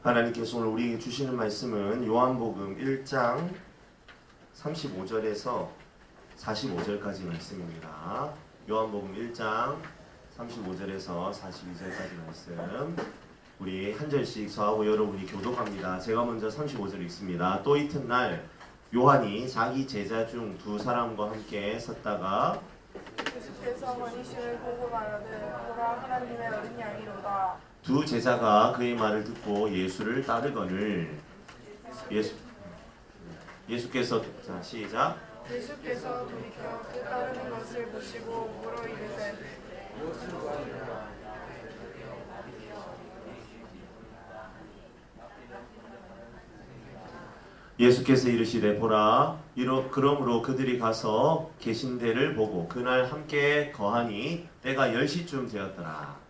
하나님께서 오늘 우리에게 주시는 말씀은 요한복음 1장 35절에서 45절까지 말씀입니다. 요한복음 1장 35절에서 42절까지 말씀. 우리 한 절씩 저하고 여러분이 교독합니다. 제가 먼저 35절 읽습니다. 또 이튿날 요한이 자기 제자 중 두 사람과 함께 섰다가 예수께서 원이심을 보고 말하되 보라 하나님의 어린 양이로다. 두 제자가 그의 말을 듣고 예수를 따르거늘 예수께서 자 시작 예수께서 돌이켜 그 따르는 것을 보시고 물어 이르되 예수께서 이르시되 보라 그러므로 그들이 가서 계신 데를 보고 그날 함께 거하니 때가 10시쯤 되었더라.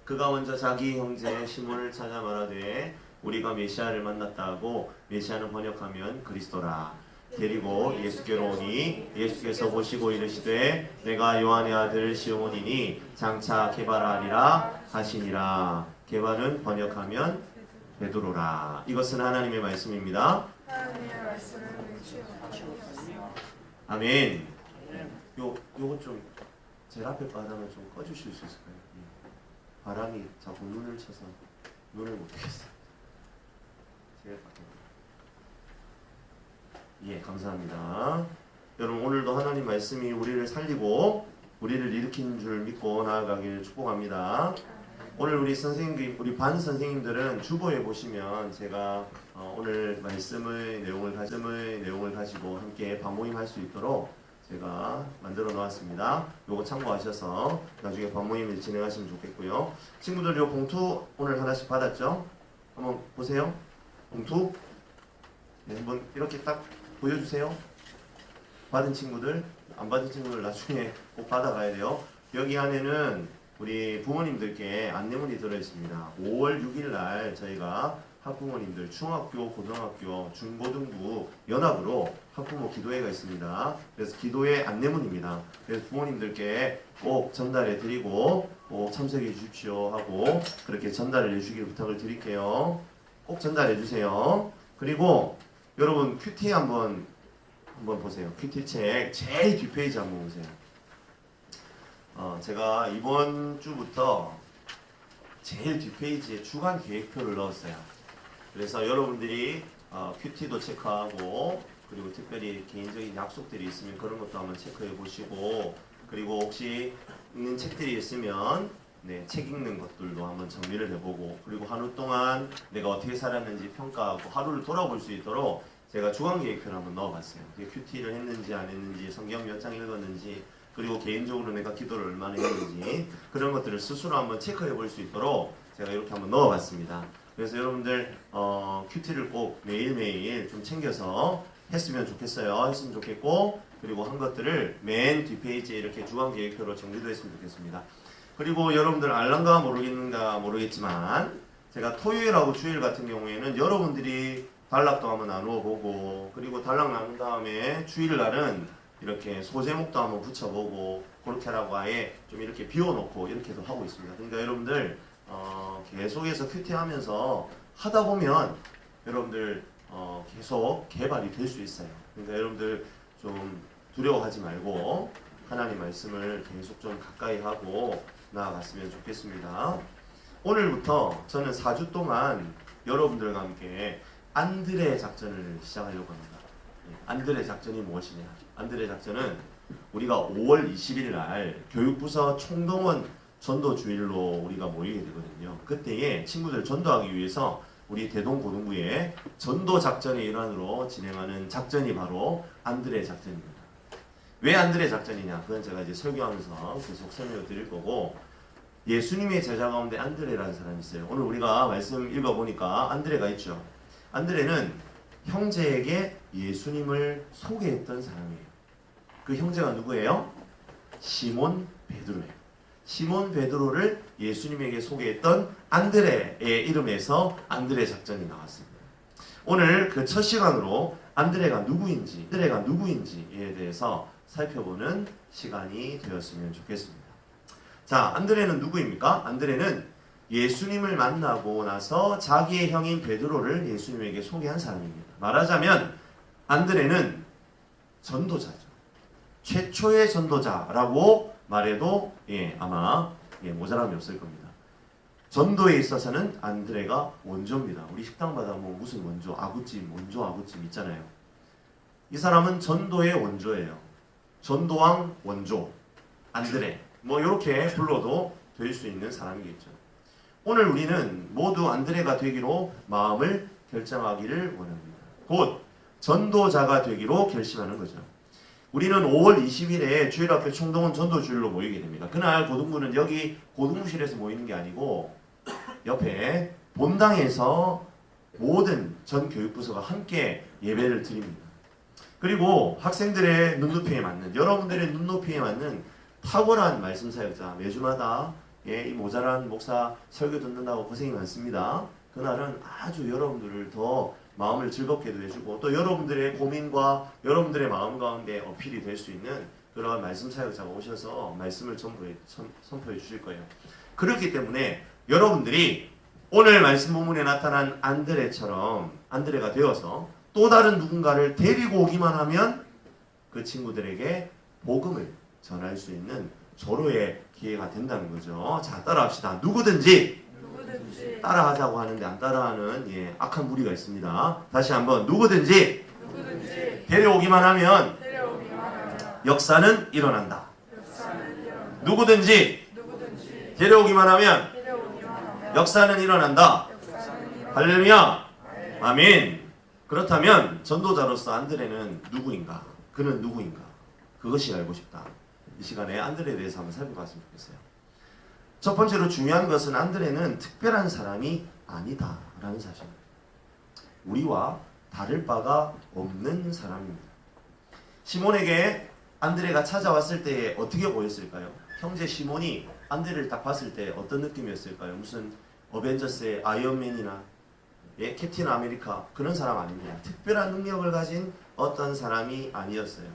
그가 먼저 자기 형제 시몬을 찾아 말하되 우리가 메시아를 만났다 하고 메시아는 번역하면 그리스도라. 데리고 예수께로 오니 예수께서 보시고 이르시되 내가 요한의 아들 시몬이니 장차 게바라리라 하시니라. 게바는 번역하면 베드로라. 이것은 하나님의 말씀입니다. 하나님의 말씀을 맹취 못하시옵소서. 아멘. 요거 좀 제일 앞에 바닥을 좀 꺼주실 수 있을까요? 바람이 자꾸 눈을 쳐서 눈을 못 뜨겠어요. 제일 밖에. 예, 감사합니다. 여러분 오늘도 하나님 말씀이 우리를 살리고 우리를 일으킨 줄 믿고 나아가기를 축복합니다. 오늘 우리 반 선생님들은 주보에 보시면 제가 오늘 말씀의 내용을 가지고 함께 반모임 할 수 있도록 제가 만들어 놓았습니다. 요거 참고하셔서 나중에 반모임을 진행하시면 좋겠고요. 친구들 요 봉투 오늘 하나씩 받았죠? 한번 보세요. 봉투 네, 한번 이렇게 딱 보여주세요. 받은 친구들, 안 받은 친구들 나중에 꼭 받아가야 돼요. 여기 안에는 우리 부모님들께 안내문이 들어있습니다. 5월 6일 날 저희가 학부모님들 중학교, 고등학교, 중고등부 연합으로 학부모 기도회가 있습니다. 그래서 기도회 안내문입니다. 그래서 부모님들께 꼭 전달해 드리고 꼭 참석해 주십시오 하고 그렇게 전달해 주시길 부탁을 드릴게요. 꼭 전달해 주세요. 그리고 여러분 큐티 한번 보세요. 큐티 책 제일 뒷페이지 한번 보세요. 제가 이번 주부터 제일 뒷페이지에 주간 계획표를 넣었어요. 그래서 여러분들이 큐티도 체크하고 그리고 특별히 개인적인 약속들이 있으면 그런 것도 한번 체크해 보시고 그리고 혹시 읽는 책들이 있으면 책 읽는 것들도 한번 정리를 해보고 그리고 하루 동안 내가 어떻게 살았는지 평가하고 하루를 돌아볼 수 있도록 제가 주간 계획표를 한번 넣어봤어요. 큐티를 했는지 안 했는지 성경 몇 장 읽었는지 그리고 개인적으로 내가 기도를 얼마나 했는지 그런 것들을 스스로 한번 체크해 볼 수 있도록 제가 이렇게 한번 넣어봤습니다. 그래서 여러분들 큐티를 꼭 매일매일 좀 챙겨서 했으면 좋겠어요. 했으면 좋겠고 그리고 한 것들을 맨 뒷페이지에 이렇게 주간 계획표로 정리도 했으면 좋겠습니다. 그리고 여러분들 알란가 모르겠는가 모르겠지만 제가 토요일하고 주일 같은 경우에는 여러분들이 단락도 한번 나누어 보고 그리고 단락 나눈 다음에 주일날은 이렇게 소제목도 한번 붙여보고 그렇게 하라고 아예 좀 이렇게 비워놓고 이렇게도 하고 있습니다. 그러니까 여러분들 계속해서 큐티하면서 하다 보면 여러분들 계속 개발이 될 수 있어요. 그러니까 여러분들 좀 두려워하지 말고 하나님 말씀을 계속 좀 가까이 하고 나아갔으면 좋겠습니다. 오늘부터 저는 4주 동안 여러분들과 함께 안드레 작전을 시작하려고 합니다. 안드레 작전이 무엇이냐? 안드레 작전은 우리가 5월 20일 날 교육부서 총동원 전도주일로 우리가 모이게 되거든요. 그때에 친구들 전도하기 위해서 우리 대동고등부의 전도작전의 일환으로 진행하는 작전이 바로 안드레 작전입니다. 왜 안드레 작전이냐? 그건 제가 이제 설교하면서 계속 설명을 드릴 거고 예수님의 제자 가운데 안드레라는 사람이 있어요. 오늘 우리가 말씀 읽어보니까 안드레가 있죠. 안드레는 형제에게 예수님을 소개했던 사람이에요. 그 형제가 누구예요? 시몬 베드로예요. 시몬 베드로를 예수님에게 소개했던 안드레의 이름에서 안드레 작전이 나왔습니다. 오늘 그 첫 시간으로 안드레가 누구인지에 대해서 살펴보는 시간이 되었으면 좋겠습니다. 자, 안드레는 누구입니까? 안드레는 예수님을 만나고 나서 자기의 형인 베드로를 예수님에게 소개한 사람입니다. 말하자면 안드레는 전도자죠. 최초의 전도자라고 말해도 아마 모자람이 없을 겁니다. 전도에 있어서는 안드레가 원조입니다. 우리 식당마다 뭐 무슨 원조, 아구찜, 원조 아구찜 있잖아요. 이 사람은 전도의 원조예요. 전도왕 원조, 안드레. 뭐 이렇게 불러도 될 수 있는 사람이겠죠. 오늘 우리는 모두 안드레가 되기로 마음을 결정하기를 원합니다. 곧 전도자가 되기로 결심하는 거죠. 우리는 5월 20일에 주일학교 총동원 전도주일로 모이게 됩니다. 그날 고등부는 여기 고등부실에서 모이는 게 아니고 옆에 본당에서 모든 전 교육부서가 함께 예배를 드립니다. 그리고 학생들의 눈높이에 맞는, 여러분들의 눈높이에 맞는 탁월한 말씀 사역자, 매주마다 이 모자란 목사 설교 듣는다고 고생이 많습니다. 그날은 아주 여러분들을 더 마음을 즐겁게도 해주고 또 여러분들의 고민과 여러분들의 마음 가운데 어필이 될 수 있는 그런 말씀 사역자가 오셔서 말씀을 선포해 주실 거예요. 그렇기 때문에 여러분들이 오늘 말씀 본문에 나타난 안드레처럼 안드레가 되어서 또 다른 누군가를 데리고 오기만 하면 그 친구들에게 복음을 전할 수 있는 조로의 기회가 된다는 거죠. 자, 따라합시다. 누구든지 따라하자고 하는데 안 따라하는 악한 무리가 있습니다. 다시 한번 누구든지 데려오기만 하면 역사는 일어난다. 누구든지 데려오기만 하면 역사는 일어난다. 할렐루야. 아멘. 그렇다면 전도자로서 안드레는 누구인가? 그는 누구인가? 그것이 알고 싶다. 이 시간에 안드레에 대해서 한번 살펴봤으면 좋겠어요. 첫 번째로 중요한 것은 안드레는 특별한 사람이 아니다라는 사실입니다. 우리와 다를 바가 없는 사람입니다. 시몬에게 안드레가 찾아왔을 때 어떻게 보였을까요? 형제 시몬이 안드레를 딱 봤을 때 어떤 느낌이었을까요? 무슨 어벤져스의 아이언맨이나 캡틴 아메리카 그런 사람 아닙니다. 특별한 능력을 가진 어떤 사람이 아니었어요.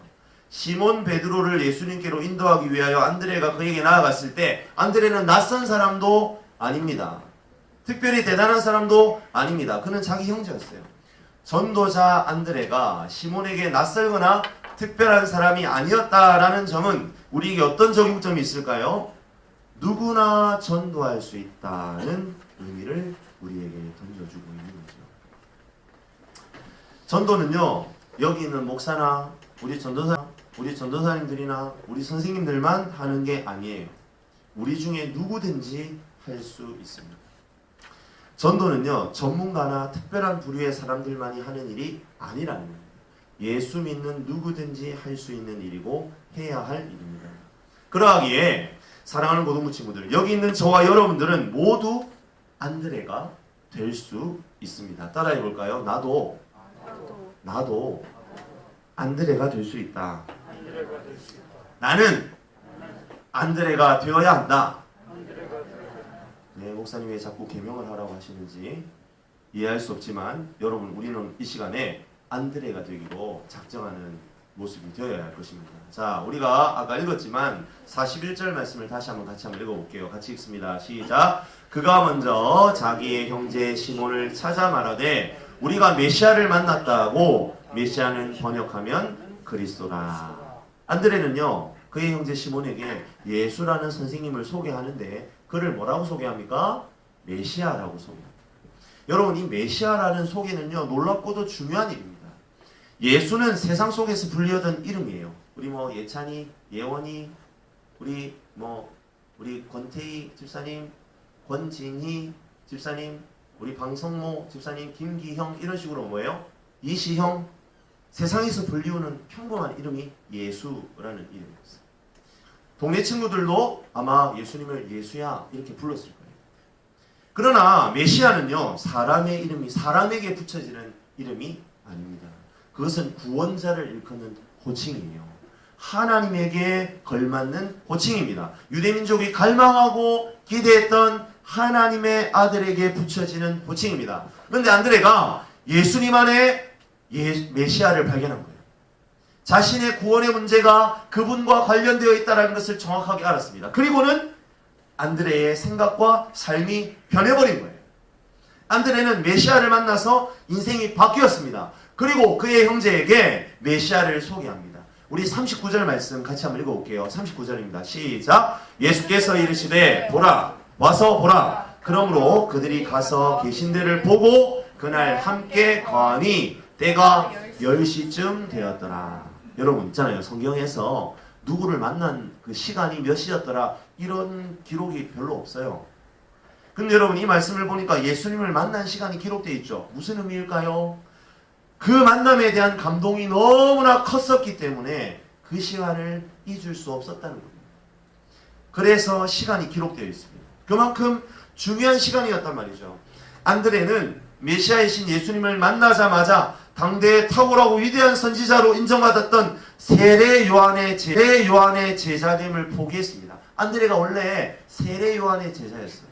시몬 베드로를 예수님께로 인도하기 위하여 안드레가 그에게 나아갔을 때 안드레는 낯선 사람도 아닙니다. 특별히 대단한 사람도 아닙니다. 그는 자기 형제였어요. 전도자 안드레가 시몬에게 낯설거나 특별한 사람이 아니었다라는 점은 우리에게 어떤 적용점이 있을까요? 누구나 전도할 수 있다는 의미를 우리에게 던져주고 있는 거죠. 전도는요, 여기 있는 목사나 우리 전도사님들이나 우리 선생님들만 하는 게 아니에요. 우리 중에 누구든지 할 수 있습니다. 전도는요, 전문가나 특별한 부류의 사람들만이 하는 일이 아니라는 겁니다. 예수 믿는 누구든지 할 수 있는 일이고 해야 할 일입니다. 그러하기에 사랑하는 고등부 친구들, 여기 있는 저와 여러분들은 모두 안드레가 될 수 있습니다. 따라해 볼까요? 나도 안드레가 될 수 있다. 나는 안드레가 되어야 한다. 네, 목사님이 왜 자꾸 계명을 하라고 하시는지 이해할 수 없지만 여러분, 우리는 이 시간에 안드레가 되기로 작정하는 모습이 되어야 할 것입니다. 자, 우리가 아까 읽었지만 41절 말씀을 다시 한번 같이 한번 읽어볼게요. 같이 읽습니다. 시작. 그가 먼저 자기의 형제 시몬을 찾아 말하되 우리가 메시아를 만났다고, 메시아는 번역하면 그리스도라. 안드레는요, 그의 형제 시몬에게 예수라는 선생님을 소개하는데 그를 뭐라고 소개합니까? 메시아라고 소개합니다. 여러분, 이 메시아라는 소개는요, 놀랍고도 중요한 일입니다. 예수는 세상 속에서 불리던 이름이에요. 우리 예찬이, 예원이, 우리 권태희 집사님, 권진희 집사님, 우리 방성모 집사님, 김기형, 이런 식으로 뭐예요? 이시형, 세상에서 불리우는 평범한 이름이 예수라는 이름이었어요. 동네 친구들도 아마 예수님을 예수야 이렇게 불렀을 거예요. 그러나 메시아는요, 사람의 이름이 사람에게 붙여지는 이름이 아닙니다. 그것은 구원자를 일컫는 호칭이에요. 하나님에게 걸맞는 호칭입니다. 유대민족이 갈망하고 기대했던 하나님의 아들에게 붙여지는 호칭입니다. 그런데 안드레가 예수님 안에 메시아를 발견한 거예요. 자신의 구원의 문제가 그분과 관련되어 있다는 것을 정확하게 알았습니다. 그리고는 안드레의 생각과 삶이 변해버린 거예요. 안드레는 메시아를 만나서 인생이 바뀌었습니다. 그리고 그의 형제에게 메시아를 소개합니다. 우리 39절 말씀 같이 한번 읽어볼게요. 39절입니다. 시작. 예수께서 이르시되 보라 와서 보라. 그러므로 그들이 가서 계신 데를 보고 그날 함께 거하니 때가 10시쯤 되었더라. 여러분 있잖아요. 성경에서 누구를 만난 그 시간이 몇 시였더라 이런 기록이 별로 없어요. 근데 여러분 이 말씀을 보니까 예수님을 만난 시간이 기록되어 있죠. 무슨 의미일까요? 그 만남에 대한 감동이 너무나 컸었기 때문에 그 시간을 잊을 수 없었다는 겁니다. 그래서 시간이 기록되어 있습니다. 그만큼 중요한 시간이었단 말이죠. 안드레는 메시아이신 예수님을 만나자마자 당대의 탁월하고 위대한 선지자로 인정받았던 세례 요한의 제자됨을 포기했습니다. 안드레가 원래 세례 요한의 제자였어요.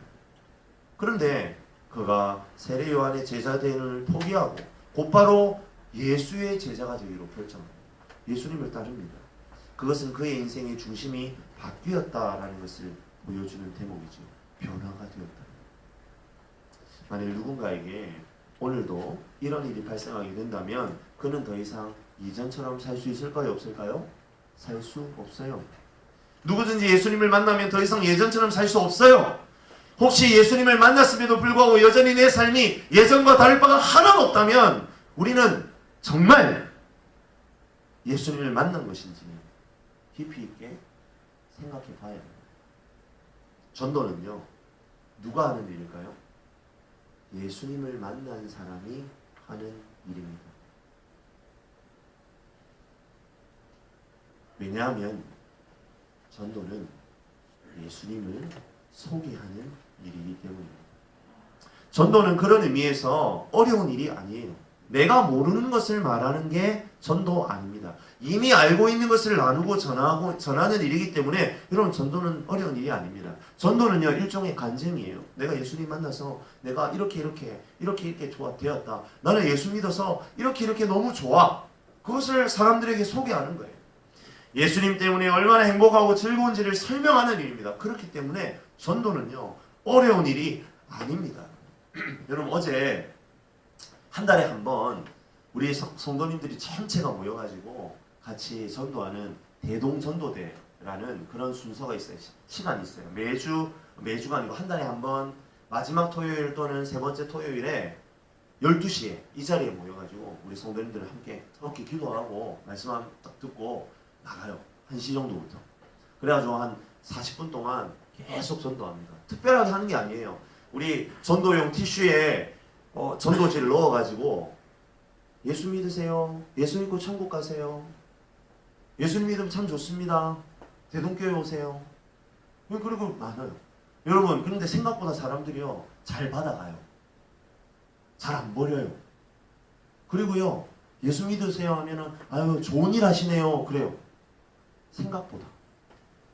그런데 그가 세례 요한의 제자됨을 포기하고 곧바로 예수의 제자가 되기로 결정합니다. 예수님을 따릅니다. 그것은 그의 인생의 중심이 바뀌었다라는 것을 보여주는 대목이죠. 변화가 되었다. 만일 누군가에게 오늘도 이런 일이 발생하게 된다면 그는 더 이상 이전처럼 살 수 있을까요? 없을까요? 살 수 없어요. 누구든지 예수님을 만나면 더 이상 예전처럼 살 수 없어요. 혹시 예수님을 만났음에도 불구하고 여전히 내 삶이 예전과 다를 바가 하나도 없다면 우리는 정말 예수님을 만난 것인지 깊이 있게 생각해 봐야 합니다. 전도는요, 누가 하는 일일까요? 예수님을 만난 사람이 하는 일입니다. 왜냐하면 전도는 예수님을 소개하는 일이기 때문입니다. 전도는 그런 의미에서 어려운 일이 아니에요. 내가 모르는 것을 말하는 게 전도 아닙니다. 이미 알고 있는 것을 나누고 전하는 일이기 때문에 여러분 전도는 어려운 일이 아닙니다. 전도는요 일종의 간증이에요. 내가 예수님 만나서 내가 이렇게 되었다. 나는 예수 믿어서 이렇게 너무 좋아. 그것을 사람들에게 소개하는 거예요. 예수님 때문에 얼마나 행복하고 즐거운지를 설명하는 일입니다. 그렇기 때문에 전도는요 어려운 일이 아닙니다. 여러분 어제 한 달에 한 번 우리 성도님들이 전체가 모여가지고 같이 전도하는 대동전도대라는 그런 순서가 있어요. 시간이 있어요. 매주가 아니고 한 달에 한 번 마지막 토요일 또는 세 번째 토요일에 12시에 이 자리에 모여가지고 우리 성도님들 함께 그렇게 기도하고 말씀 딱 듣고 나가요. 1시 정도부터. 그래가지고 한 40분 동안 계속 전도합니다. 특별하게 하는 게 아니에요. 우리 전도용 티슈에 전도지를 넣어가지고 예수 믿으세요. 예수 믿고 천국 가세요. 예수 믿으면 참 좋습니다. 대동교회 오세요. 그리고 많아요. 여러분 그런데 생각보다 사람들이요 잘 받아가요. 잘 안 버려요. 그리고요 예수 믿으세요 하면은 아유 좋은 일 하시네요. 그래요. 생각보다.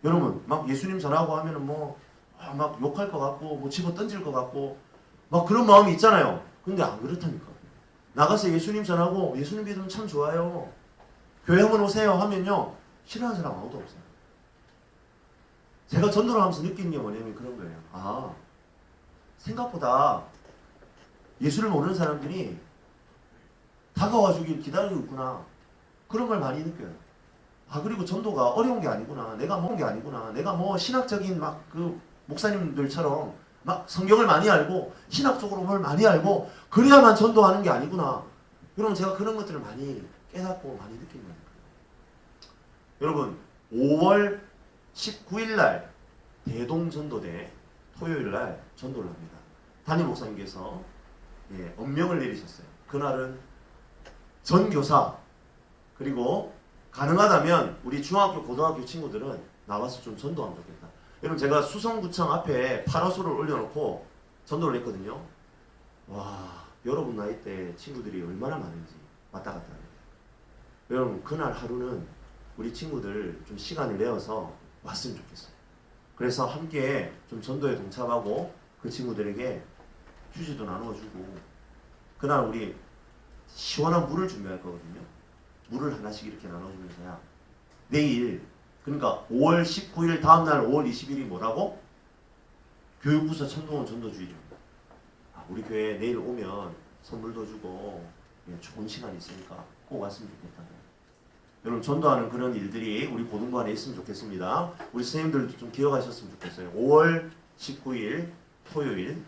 여러분 막 예수님 전하고 하면은 막 욕할 것 같고 뭐 집어 던질 것 같고 막 그런 마음이 있잖아요. 근데 안 그렇다니까. 나가서 예수님 전하고 예수님 믿으면 참 좋아요. 교회 한번 오세요 하면요 싫어하는 사람 아무도 없어요. 제가 전도를 하면서 느낀 게 뭐냐면 그런 거예요. 아 생각보다 예수를 모르는 사람들이 다가와주길 기다리고 있구나. 그런 걸 많이 느껴요. 아 그리고 전도가 어려운 게 아니구나. 내가 신학적인 막 그 목사님들처럼 막 성경을 많이 알고 신학적으로 뭘 많이 알고 그래야만 전도하는 게 아니구나. 여러분 제가 그런 것들을 많이 깨닫고 많이 느낀 거예요. 여러분 5월 19일 날 대동전도대 토요일 날 전도를 합니다. 담임 목사님께서 엄명을 내리셨어요. 그날은 전교사 그리고 가능하다면 우리 중학교 고등학교 친구들은 나와서 좀 전도하면 좋겠다. 여러분 제가 수성구청 앞에 파라솔을 올려놓고 전도를 했거든요. 와 여러분 나이 때 친구들이 얼마나 많은지 왔다 갔다 합니다. 여러분 그날 하루는 우리 친구들 좀 시간을 내어서 왔으면 좋겠어요. 그래서 함께 좀 전도에 동참하고 그 친구들에게 휴지도 나누어주고 그날 우리 시원한 물을 준비할 거거든요. 물을 하나씩 이렇게 나눠주면서야 내일 그러니까 5월 19일 다음날 5월 20일이 뭐라고? 교육부서 천동원 전도주일입니다. 우리 교회 내일 오면 선물도 주고 좋은 시간이 있으니까 꼭 왔으면 좋겠다. 여러분 전도하는 그런 일들이 우리 고등부 안에 있으면 좋겠습니다. 우리 선생님들도 좀 기억하셨으면 좋겠어요. 5월 19일 토요일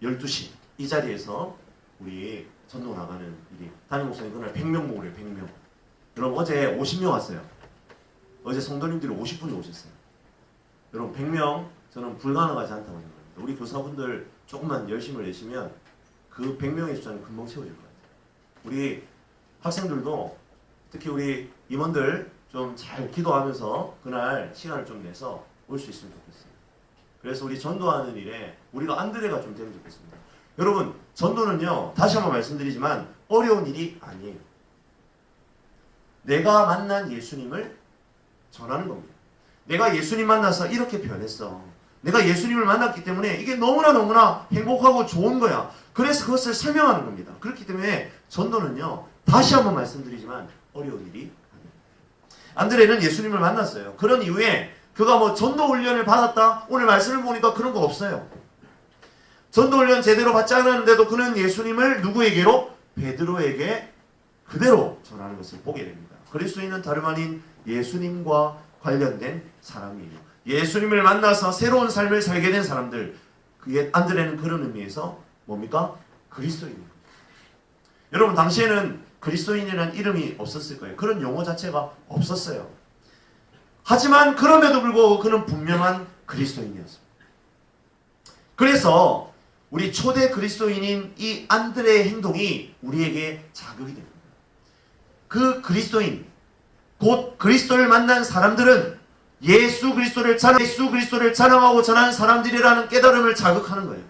12시 이 자리에서 우리 전도 나가는 일이 담임 목사님 그날 100명 모으래요. 100명. 여러분 어제 50명 왔어요. 어제 성도님들이 50분 오셨어요. 여러분 100명 저는 불가능하지 않다고 생각합니다. 우리 교사분들 조금만 열심을 내시면 그 100명의 숫자는 금방 채워질 것 같아요. 우리 학생들도 특히 우리 임원들 좀 잘 기도하면서 그날 시간을 좀 내서 올 수 있으면 좋겠어요. 그래서 우리 전도하는 일에 우리가 안드레가 좀 되면 좋겠습니다. 여러분 전도는요 다시 한번 말씀드리지만 어려운 일이 아니에요. 내가 만난 예수님을 전하는 겁니다. 내가 예수님 만나서 이렇게 변했어. 내가 예수님을 만났기 때문에 이게 너무나 행복하고 좋은 거야. 그래서 그것을 설명하는 겁니다. 그렇기 때문에 전도는요 다시 한번 말씀드리지만 어려운 일이 아니에요. 안드레는 예수님을 만났어요. 그런 이후에 그가 뭐 전도 훈련을 받았다? 오늘 말씀을 보니까 그런 거 없어요. 전도 훈련 제대로 받지 않았는데도 그는 예수님을 누구에게로? 베드로에게 그대로 전하는 것을 보게 됩니다. 그리스도인은 다름 아닌 예수님과 관련된 사람이에요. 예수님을 만나서 새로운 삶을 살게 된 사람들. 그게 안드레는 그런 의미에서 뭡니까? 그리스도인입니다. 여러분 당시에는 그리스도인이라는 이름이 없었을 거예요. 그런 용어 자체가 없었어요. 하지만 그럼에도 불구하고 그는 분명한 그리스도인이었습니다. 그래서 우리 초대 그리스도인인 이 안드레의 행동이 우리에게 자극이 됩니다. 그 그리스도인, 곧 그리스도를 만난 사람들은 예수 그리스도를 찬양하고 전하는 사람들이라는 깨달음을 자극하는 거예요.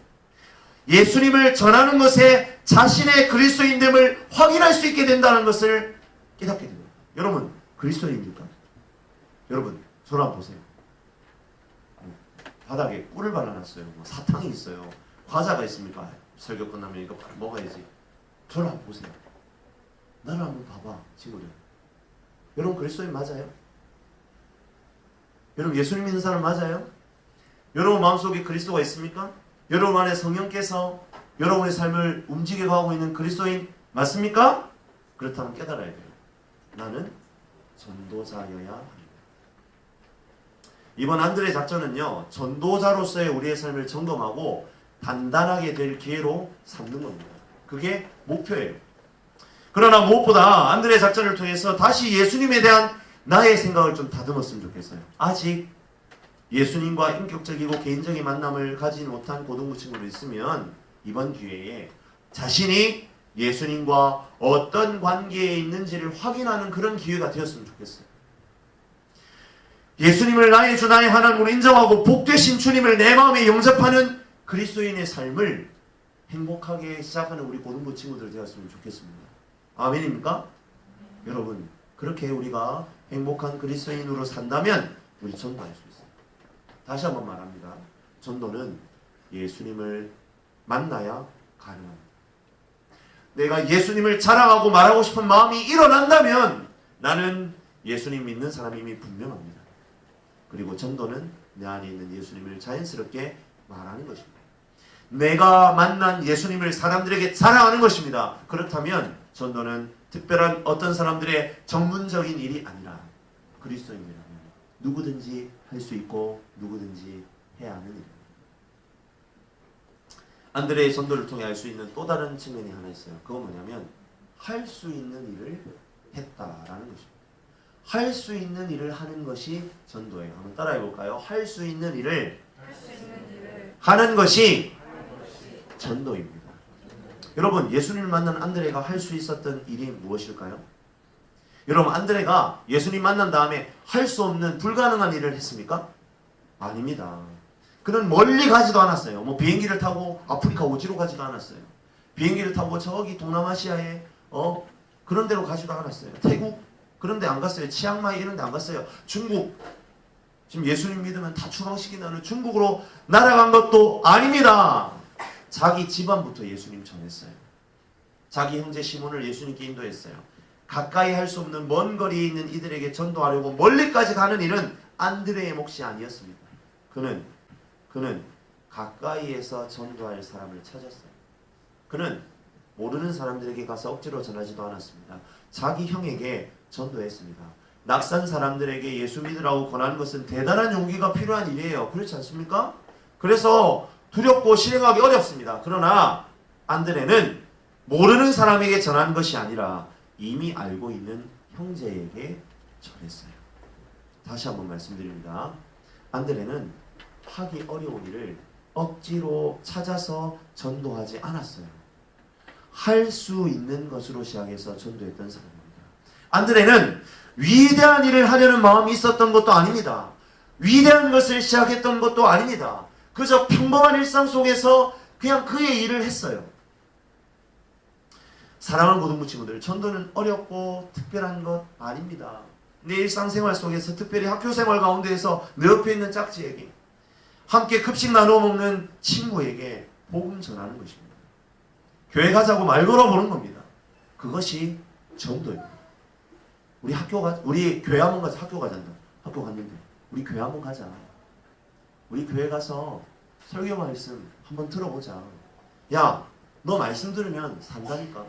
예수님을 전하는 것에 자신의 그리스도인됨을 확인할 수 있게 된다는 것을 깨닫게 됩니다. 여러분 그리스도인입니까? 여러분 손 한번 보세요. 바닥에 꿀을 발라놨어요. 뭐 사탕이 있어요. 과자가 있습니까? 설교 끝나면 이거 바로 먹어야지. 저를 한번 보세요. 나를 한번 봐봐 친구들. 여러분 그리스도인 맞아요? 여러분 예수님 믿는 사람 맞아요? 여러분 마음속에 그리스도가 있습니까? 여러분 안에 성령께서 여러분의 삶을 움직여가고 있는 그리스도인 맞습니까? 그렇다면 깨달아야 돼요. 나는 전도자여야 합니다. 이번 안드레 작전은요 전도자로서의 우리의 삶을 점검하고 단단하게 될 기회로 삼는 겁니다. 그게 목표예요. 그러나 무엇보다 안드레 작전을 통해서 다시 예수님에 대한 나의 생각을 좀 다듬었으면 좋겠어요. 아직 예수님과 인격적이고 개인적인 만남을 가지지 못한 고등부 친구도 있으면 이번 기회에 자신이 예수님과 어떤 관계에 있는지를 확인하는 그런 기회가 되었으면 좋겠어요. 예수님을 나의 주 나의 하나님으로 인정하고 복되신 주님을 내 마음에 영접하는 그리스도인의 삶을 행복하게 시작하는 우리 고등부 친구들 되었으면 좋겠습니다. 아멘입니까? 여러분 그렇게 우리가 행복한 그리스도인으로 산다면 우리 전도할 수 있어요. 다시 한번 말합니다. 전도는 예수님을 만나야 가능합니다. 내가 예수님을 자랑하고 말하고 싶은 마음이 일어난다면 나는 예수님 믿는 사람임이 분명합니다. 그리고 전도는 내 안에 있는 예수님을 자연스럽게 말하는 것입니다. 내가 만난 예수님을 사람들에게 자랑하는 것입니다. 그렇다면 전도는 특별한 어떤 사람들의 전문적인 일이 아니라 그리스도인이라면 누구든지 할 수 있고 누구든지 해야 하는 일입니다. 안드레의 전도를 통해 알 수 있는 또 다른 측면이 하나 있어요. 그건 뭐냐면 할 수 있는 일을 했다라는 것입니다. 할 수 있는 일을 하는 것이 전도예요. 한번 따라해 볼까요? 할 수 있는 일을 하는 것이 전도입니다. 여러분 예수님을 만난 안드레가 할 수 있었던 일이 무엇일까요? 여러분 안드레가 예수님 만난 다음에 할 수 없는 불가능한 일을 했습니까? 아닙니다. 그는 멀리 가지도 않았어요. 뭐 비행기를 타고 아프리카 오지로 가지도 않았어요. 비행기를 타고 저기 동남아시아에 그런 데로 가지도 않았어요. 태국 그런 데 안 갔어요. 치앙마이 이런 데 안 갔어요. 중국 지금 예수님 믿으면 다 추방시킨다는 중국으로 날아간 것도 아닙니다. 자기 집안부터 예수님 전했어요. 자기 형제 시몬을 예수님께 인도했어요. 가까이 할 수 없는 먼 거리에 있는 이들에게 전도하려고 멀리까지 가는 일은 안드레의 몫이 아니었습니다. 그는 가까이에서 전도할 사람을 찾았어요. 그는 모르는 사람들에게 가서 억지로 전하지도 않았습니다. 자기 형에게 전도했습니다. 낙산 사람들에게 예수 믿으라고 권하는 것은 대단한 용기가 필요한 일이에요. 그렇지 않습니까? 그래서 두렵고 실행하기 어렵습니다. 그러나 안드레는 모르는 사람에게 전한 것이 아니라 이미 알고 있는 형제에게 전했어요. 다시 한번 말씀드립니다. 안드레는 하기 어려운 일을 억지로 찾아서 전도하지 않았어요. 할 수 있는 것으로 시작해서 전도했던 사람입니다. 안드레는 위대한 일을 하려는 마음이 있었던 것도 아닙니다. 위대한 것을 시작했던 것도 아닙니다. 그저 평범한 일상 속에서 그냥 그의 일을 했어요. 사랑하는 고등부 친구들, 전도는 어렵고 특별한 것 아닙니다. 내 일상생활 속에서, 특별히 학교생활 가운데에서 내 옆에 있는 짝지에게, 함께 급식 나누어 먹는 친구에게 복음 전하는 것입니다. 교회 가자고 말 걸어보는 겁니다. 그것이 전도입니다. 우리 교회 한번 가자. 학교 가자는데, 학교 갔는데 우리 교회 한번 가자. 우리 교회 가서 설교 말씀 한번 들어보자. 야, 너 말씀 들으면 산다니까.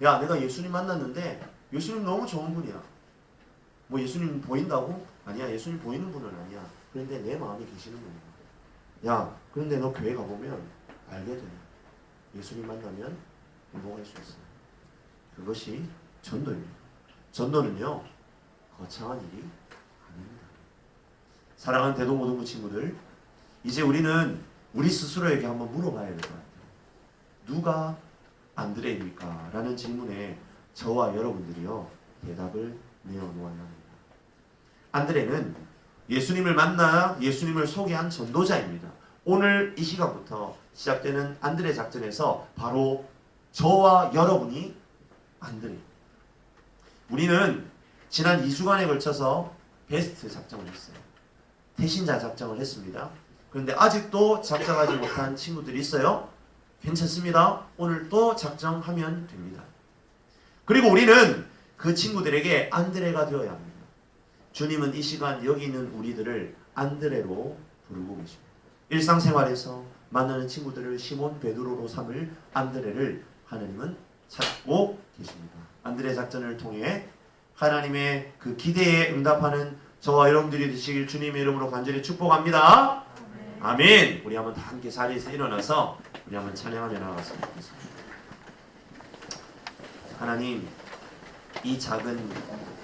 야, 내가 예수님 만났는데 예수님 너무 좋은 분이야. 뭐 예수님 보인다고? 아니야, 예수님 보이는 분은 아니야. 그런데 내 마음에 계시는 분이야. 야, 그런데 너 교회 가보면 알게 돼. 예수님 만나면 행복할 수 있어. 그것이 전도입니다. 전도는요, 거창한 일이 아닙니다. 사랑하는 대동고등부 친구들, 이제 우리는 우리 스스로에게 한번 물어봐야 될 것 같아요. 누가 안드레입니까? 라는 질문에 저와 여러분들이요, 대답을 내어놓아야 합니다. 안드레는 예수님을 만나 예수님을 소개한 전도자입니다. 오늘 이 시간부터 시작되는 안드레 작전에서 바로 저와 여러분이 안드레. 우리는 지난 2주간에 걸쳐서 베스트 작정을 했어요. 태신자 작정을 했습니다. 그런데 아직도 작정하지 못한 친구들이 있어요. 괜찮습니다. 오늘 또 작정하면 됩니다. 그리고 우리는 그 친구들에게 안드레가 되어야 합니다. 주님은 이 시간 여기 있는 우리들을 안드레로 부르고 계십니다. 일상생활에서 만나는 친구들을 시몬 베드로로 삼을 안드레를 하나님은 찾고 계십니다. 안드레 작전을 통해 하나님의 그 기대에 응답하는 저와 여러분들이 되시길 주님의 이름으로 간절히 축복합니다. 아멘. 우리 한번 다 함께 자리에서 일어나서 우리 한번 찬양하며 나아갔으면 좋겠습니다. 하나님, 이 작은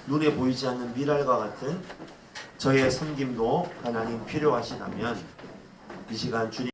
눈에 보이지 않는 미랄과 같은 저의 섬김도 하나님 필요하시다면 이 시간 주님